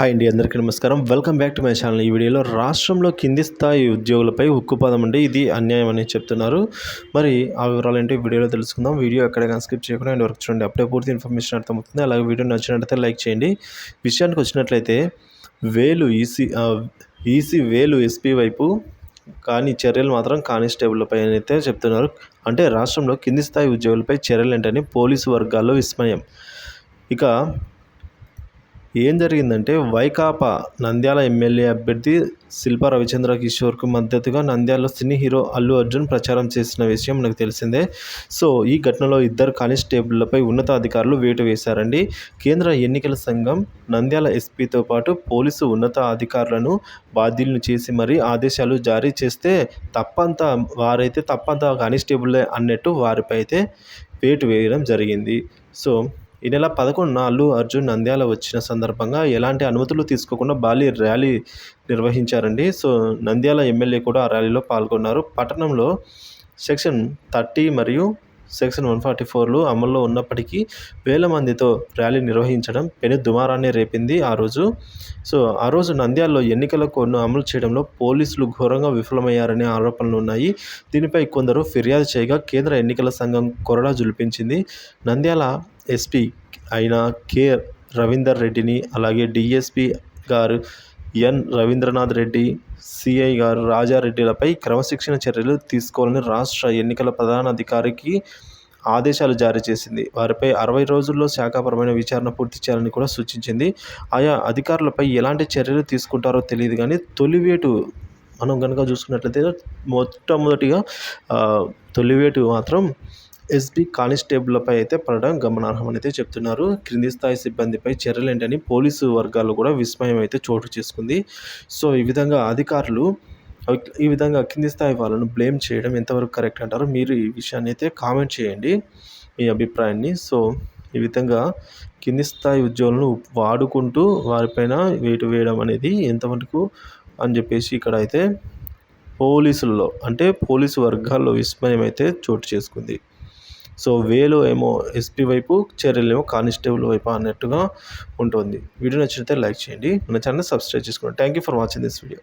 Hi అండి, అందరికీ నమస్కారం. Welcome back to my channel. ఈ వీడియోలో రాష్ట్రంలో కింది స్థాయి ఉద్యోగులపై ఉక్కుపాదం అండి, ఇది అన్యాయం అని చెప్తున్నారు. మరి ఆ వివరాలు ఏంటి వీడియోలో తెలుసుకుందాం. వీడియో ఎక్కడైనా స్కిప్ చేయకుండా ఎండ్ వరకు చూడండి, అప్పుడే పూర్తి ఇన్ఫర్మేషన్ అర్థమవుతుంది. అలాగే వీడియో నచ్చినట్లయితే లైక్ చేయండి. విషయానికి వచ్చినట్లయితే ఈసీ వేలు ఎస్పీ వైపు, కానీ చర్యలు మాత్రం కానిస్టేబుల్లపై అయితే చెప్తున్నారు. అంటే రాష్ట్రంలో కింది స్థాయి ఉద్యోగులపై చర్యలు ఏంటని పోలీసు వర్గాల్లో విస్మయం. ఇక ఏం జరిగిందంటే, వైకాపా నంద్యాల ఎమ్మెల్యే అభ్యర్థి శిల్పా రవిచంద్ర కిషోర్కు మద్దతుగా నంద్యాలలో సినీ హీరో అల్లు అర్జున్ ప్రచారం చేసిన విషయం మనకు తెలిసిందే. సో ఈ ఘటనలో ఇద్దరు కానిస్టేబుళ్లపై ఉన్నతాధికారులు వేటు వేశారండి. కేంద్ర ఎన్నికల సంఘం నంద్యాల ఎస్పీతో పాటు పోలీసు ఉన్నతాధికారులను బాధ్యులను చేసి మరీ ఆదేశాలు జారీ చేస్తే తప్పంతా కానిస్టేబుల్లే అన్నట్టు వారిపై అయితే వేటు వేయడం జరిగింది. సో ఈ నెల 11న అల్లు అర్జున్ నంద్యాల వచ్చిన సందర్భంగా ఎలాంటి అనుమతులు తీసుకోకుండా భారీ ర్యాలీ నిర్వహించారండి. సో నంద్యాల ఎమ్మెల్యే కూడా ఆ ర్యాలీలో పాల్గొన్నారు. పట్టణంలో సెక్షన్ 30 మరియు సెక్షన్ 144లు అమల్లో ఉన్నప్పటికీ వేల మందితో ర్యాలీ నిర్వహించడం పెను దుమారాన్ని రేపింది ఆ రోజు. సో ఆ రోజు నంద్యాలలో ఎన్నికల కోడ్ను అమలు చేయడంలో పోలీసులు ఘోరంగా విఫలమయ్యారనే ఆరోపణలు ఉన్నాయి. దీనిపై కొందరు ఫిర్యాదు చేయగా కేంద్ర ఎన్నికల సంఘం కొరడా జులిపించింది. నంద్యాల ఎస్పీ అయిన కె రవీందర్ రెడ్డిని, అలాగే డిఎస్పీ గారు ఎన్ రవీంద్రనాథ్ రెడ్డి, సిఐ గారు రాజారెడ్డిలపై క్రమశిక్షణ చర్యలు తీసుకోవాలని రాష్ట్ర ఎన్నికల ప్రధానాధికారికి ఆదేశాలు జారీ చేసింది. వారిపై 60 రోజుల్లో శాఖాపరమైన విచారణ పూర్తి చేయాలని కూడా సూచించింది. ఆయా అధికారులపై ఎలాంటి చర్యలు తీసుకుంటారో తెలియదు, కానీ తొలివేటు మనం కనుక చూసుకున్నట్లయితే మొట్టమొదటిగా తొలివేటు మాత్రం ఎస్పీ కానిస్టేబుల్లపై అయితే పడడం గమనార్హమని అయితే చెప్తున్నారు. క్రింది స్థాయి సిబ్బందిపై చర్యలు ఏంటని పోలీసు వర్గాల్లో కూడా విస్మయం అయితే చోటు చేసుకుంది. సో ఈ విధంగా కింది స్థాయి వాళ్ళను బ్లేమ్ చేయడం ఎంతవరకు కరెక్ట్ అంటారు? మీరు ఈ విషయాన్ని అయితే కామెంట్ చేయండి, మీ అభిప్రాయాన్ని. సో ఈ విధంగా కింది స్థాయి ఉద్యోగులను వాడుకుంటూ వారిపైన వేటు వేయడం అనేది ఎంతవరకు అని చెప్పేసి ఇక్కడ అయితే పోలీసు వర్గాల్లో విస్మయం అయితే చోటు చేసుకుంది. సో వేలు ఏమో ఎస్పీ వైపు, చర్యలు ఏమో కానిస్టేబుల్ వైపు అన్నట్టుగా ఉంటుంది. వీడియో నచ్చితే లైక్ చేయండి, మన ఛానల్ సబ్స్క్రైబ్ చేసుకోండి. Thank you for watching this video.